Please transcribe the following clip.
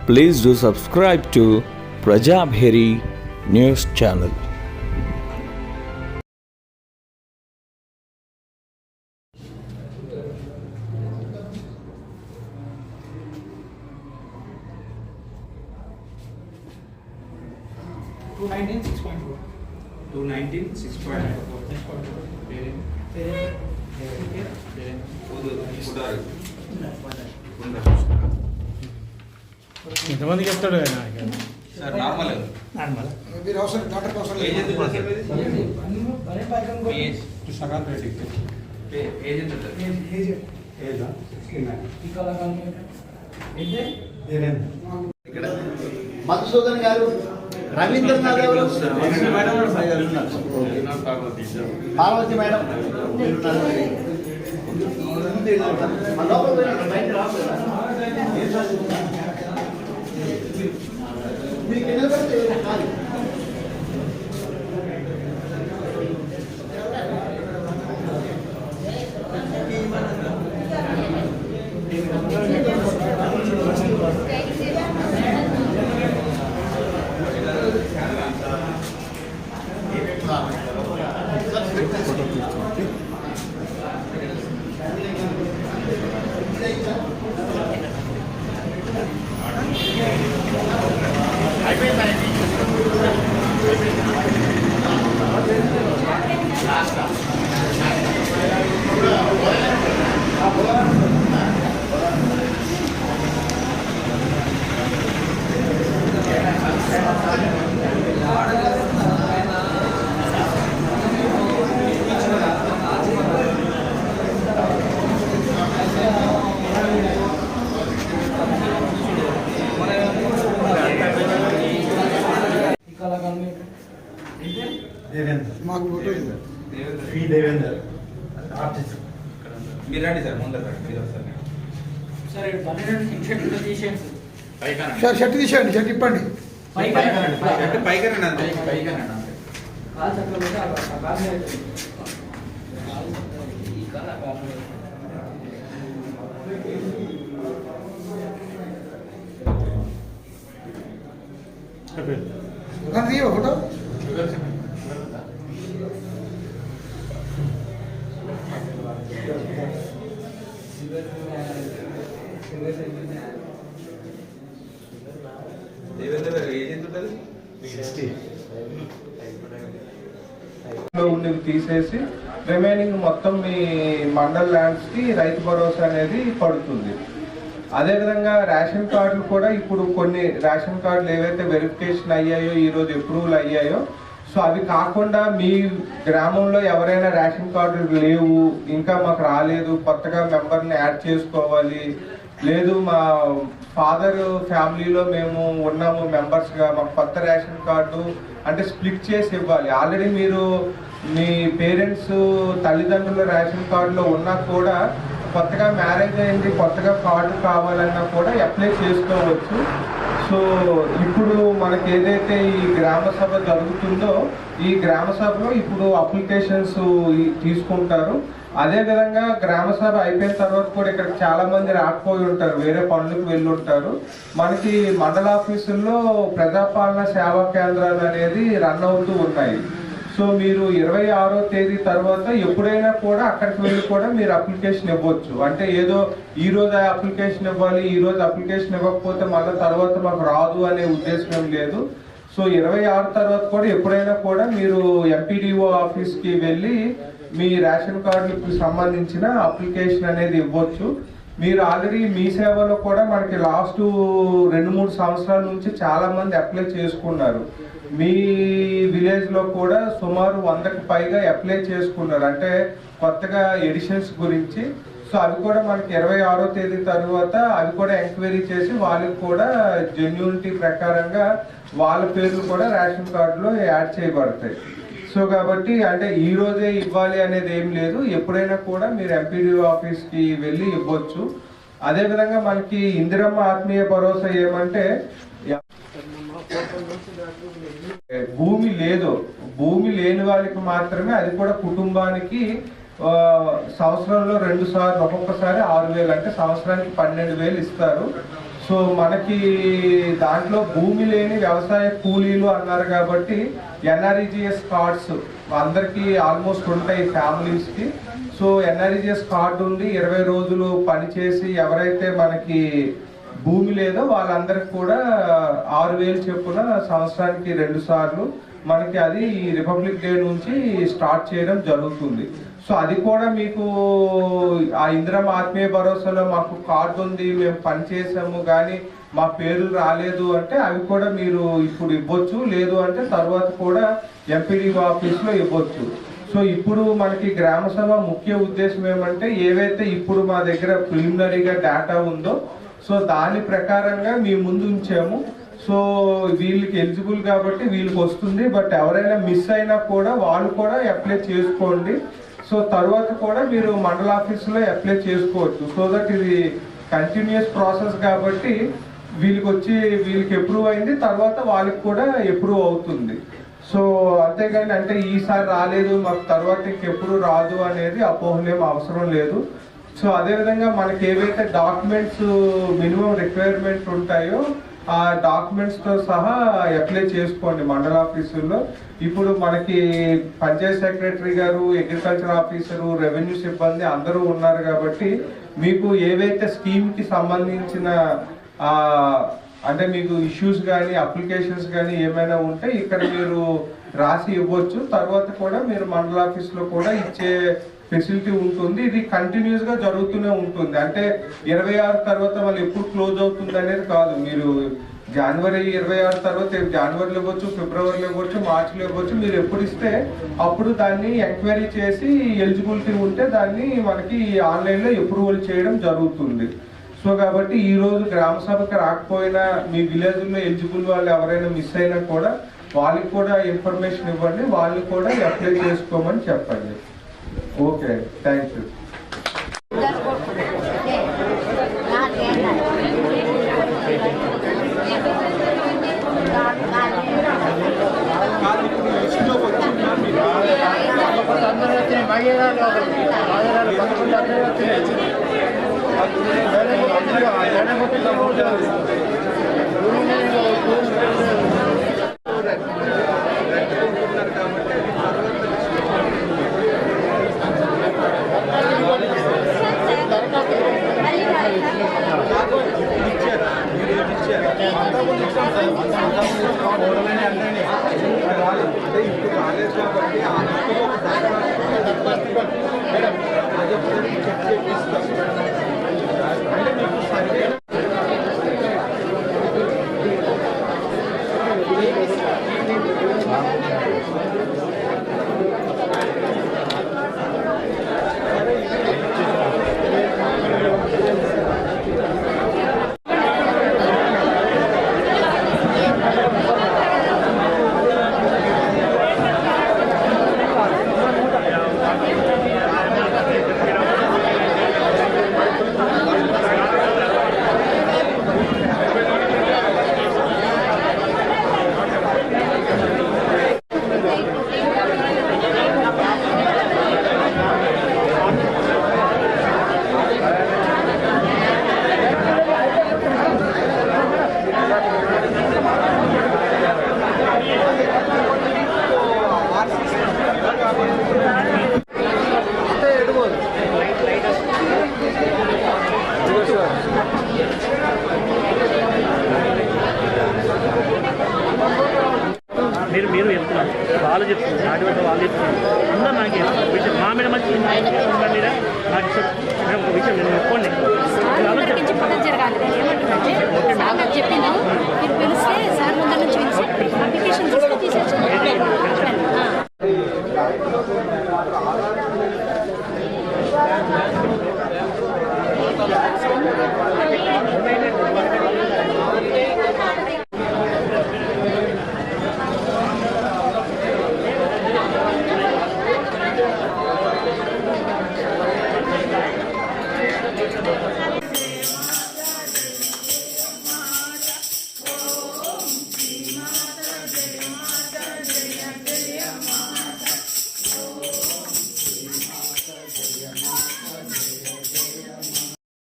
Please do subscribe to Prajabheri News Channel. ఎంతమందికి చెప్తాడు sir normal normal మీరు అవసరం డాక్టర్ అవసరం ఏజ్ ఎంత ఉంటుంది మీ ఏజ్ సగాలు రెడీ ఏజ్ ఎంత ఉంటుంది ఏదా ఇక్కడ మధుసూదన్ గారు, రవీంద్రనాథ్ గారు, పార్వతి మేడం మీకు నిలబడితే మీరు రండి సార్ ముందర రండి మీరు వస్తారు సార్ షర్ట్ తీసేయండి, షర్ట్ ఇప్పండి. పైకి రండి అంతే కానీ తీయ ఫోటో దేవేంద్ర గారు ఏజ్ ఎంత ఉంటుంది ఉన్నవి తీసేసి రిమైనింగ్ మొత్తం మీ మండల్ ల్యాండ్స్ కి రైతు భరోసా అనేది పడుతుంది. అదేవిధంగా రేషన్ కార్డులు కూడా ఇప్పుడు కొన్ని రేషన్ కార్డులు ఏవైతే వెరిఫికేషన్ అయ్యాయో, ఈరోజు అప్రూవల్ అయ్యాయో, సో అవి కాకుండా మీ గ్రామంలో ఎవరైనా రేషన్ కార్డులు లేవు, ఇంకా మాకు రాలేదు, కొత్తగా మెంబర్ని యాడ్ చేసుకోవాలి, లేదు మా ఫాదర్ ఫ్యామిలీలో మేము ఉన్నాము మెంబర్స్గా, మాకు కొత్త రేషన్ కార్డు అంటే స్ప్లిట్ చేసి ఇవ్వాలి. ఆల్రెడీ మీరు మీ పేరెంట్స్ తల్లిదండ్రుల రేషన్ కార్డులో ఉన్నా కూడా కొత్తగా మ్యారేజ్ అయింది, కొత్తగా కార్డు కావాలన్నా కూడా అప్లై చేసుకోవచ్చు. సో ఇప్పుడు మనకి ఏదైతే ఈ గ్రామ సభ జరుగుతుందో, ఈ గ్రామ సభలో ఇప్పుడు అప్లికేషన్స్ తీసుకుంటారు. అదేవిధంగా గ్రామ సభ అయిపోయిన తర్వాత కూడా ఇక్కడ చాలా మంది రాకపోయి ఉంటారు, వేరే పనులకు వెళ్ళి ఉంటారు. మనకి మండల ఆఫీసుల్లో ప్రజాపాలన సేవా కేంద్రాలు అనేది రన్ అవుతూ ఉన్నాయి. సో మీరు 26వ తేదీ తర్వాత ఎప్పుడైనా కూడా అక్కడికి వెళ్ళి కూడా మీరు అప్లికేషన్ ఇవ్వచ్చు. అంటే ఏదో ఈ రోజు అప్లికేషన్ ఇవ్వాలి, ఈ రోజు అప్లికేషన్ ఇవ్వకపోతే మళ్ళీ తర్వాత మాకు రాదు అనే ఉద్దేశం ఏం లేదు. సో 26 తర్వాత కూడా ఎప్పుడైనా కూడా మీరు ఎంపీడీఓ ఆఫీస్కి వెళ్ళి మీ రేషన్ కార్డులకు సంబంధించిన అప్లికేషన్ అనేది ఇవ్వచ్చు. మీరు ఆల్రెడీ మీ సేవలో కూడా మనకి లాస్ట్ 2-3 సంవత్సరాల నుంచి చాలా మంది అప్లై చేసుకున్నారు. మీ విలేజ్లో కూడా సుమారు 100కి పైగా అప్లై చేసుకున్నారు, అంటే కొత్తగా ఎడిషన్స్ గురించి. సో అవి కూడా మనకి 26వ తేదీ తర్వాత అవి కూడా ఎంక్వైరీ చేసి వాళ్ళకి కూడా జెన్యూనిటీ ప్రకారంగా వాళ్ళ పేర్లు కూడా రేషన్ కార్డులో యాడ్ చేయబడతాయి. సో కాబట్టి అంటే ఈ రోజే ఇవ్వాలి అనేది ఏం లేదు, ఎప్పుడైనా కూడా మీరు ఎంపీడీఓ ఆఫీస్కి వెళ్ళి ఇవ్వచ్చు. అదేవిధంగా మనకి ఇందిరమ్మ ఆత్మీయ భరోసా ఏమంటే భూమి లేదు, భూమి లేని వాళ్ళకి మాత్రమే, అది కూడా కుటుంబానికి సంవత్సరంలో 2 సార్లు, ఒక్కొక్కసారి 6,000 అంటే సంవత్సరానికి 12,000 ఇస్తారు. సో మనకి దాంట్లో భూమి లేని వ్యవసాయ కూలీలు అన్నారు కాబట్టి ఎన్ఆర్ఈజిఎస్ కార్డ్స్ అందరికీ ఆల్మోస్ట్ ఉంటాయి ఫ్యామిలీస్కి. సో ఎన్ఆర్ఈజిఎస్ కార్డు ఉండి 20 రోజులు పనిచేసి ఎవరైతే మనకి భూమి లేదో వాళ్ళందరికి కూడా 6,000 చొప్పున సంవత్సరానికి 2 సార్లు మనకి అది రిపబ్లిక్ డే నుంచి స్టార్ట్ చేయడం జరుగుతుంది. సో అది కూడా మీకు ఆ ఇందిరమ్మ ఆత్మీయ భరోసాలో మాకు కార్డు ఉంది, మేము పని చేసాము కానీ మా పేర్లు రాలేదు అంటే అవి కూడా మీరు ఇప్పుడు ఇవ్వచ్చు, లేదు అంటే తర్వాత కూడా ఎంపీడీఓ ఆఫీస్లో ఇవ్వచ్చు. సో ఇప్పుడు మనకి గ్రామ సభ ముఖ్య ఉద్దేశం ఏమంటే ఏవైతే ఇప్పుడు మా దగ్గర ప్రిలిమినరీగా డేటా ఉందో సో దాని ప్రకారంగా మీ ముందు ఉంచాము. సో వీళ్ళకి ఎలిజిబుల్ కాబట్టి వీళ్ళకి వస్తుంది. బట్ ఎవరైనా మిస్ అయినా కూడా వాళ్ళు కూడా అప్లై చేసుకోండి. సో తర్వాత కూడా మీరు మండల ఆఫీసులో అప్లై చేసుకోవచ్చు. సో దట్ ఇది కంటిన్యూస్ ప్రాసెస్ కాబట్టి వీళ్ళకి అప్రూవ్ అయింది, తర్వాత వాళ్ళకి కూడా అప్రూవ్ అవుతుంది. సో అంతేగాని అంటే ఈసారి రాలేదు మాకు తర్వాత ఇంకెప్పుడు రాదు అనేది అపోహలేం అవసరం లేదు. సో అదేవిధంగా మనకి ఏవైతే డాక్యుమెంట్స్ మినిమం రిక్వైర్మెంట్ ఉంటాయో ఆ డాక్యుమెంట్స్తో సహా అప్లై చేసుకోండి మండల ఆఫీసుల్లో. ఇప్పుడు మనకి పంచాయత్ సెక్రటరీ గారు, అగ్రికల్చర్ ఆఫీసరు, రెవెన్యూ సిబ్బంది అందరూ ఉన్నారు కాబట్టి మీకు ఏవైతే స్కీమ్కి సంబంధించిన అంటే మీకు ఇష్యూస్ కానీ అప్లికేషన్స్ కానీ ఏమైనా ఉంటే ఇక్కడ మీరు రాసి ఇవ్వచ్చు. తర్వాత కూడా మీరు మండల ఆఫీస్లో కూడా ఇచ్చే ఫెసిలిటీ ఉంటుంది. ఇది కంటిన్యూస్గా జరుగుతూనే ఉంటుంది. అంటే 26 తర్వాత మళ్ళీ ఎప్పుడు క్లోజ్ అవుతుంది అనేది కాదు. మీరు జనవరి 26 తర్వాత జనవరిలో ఇవ్వచ్చు, ఫిబ్రవరిలో ఇవ్వచ్చు, మార్చిలో ఇవ్వచ్చు. మీరు ఎప్పుడు ఇస్తే అప్పుడు దాన్ని ఎంక్వైరీ చేసి ఎలిజిబిలిటీ ఉంటే దాన్ని మనకి ఆన్లైన్లో అప్రూవల్ చేయడం జరుగుతుంది. సో కాబట్టి ఈరోజు గ్రామ సభకి రాకపోయినా మీ విలేజ్లో ఎలిజిబుల్ వాళ్ళు ఎవరైనా మిస్ అయినా కూడా వాళ్ళకి కూడా ఇన్ఫర్మేషన్ ఇవ్వండి, వాళ్ళు కూడా అప్లై చేసుకోమని చెప్పండి. Okay, thank you. మీరు చెప్తున్నారు, వాళ్ళు చెప్తున్నారు, నాటి వద్ద వాళ్ళు చెప్తున్నారు. అందరూ నాకు విషయం మా మీద మంచి మీద నాకు ఒక విషయం నేను చెప్పుకోండి.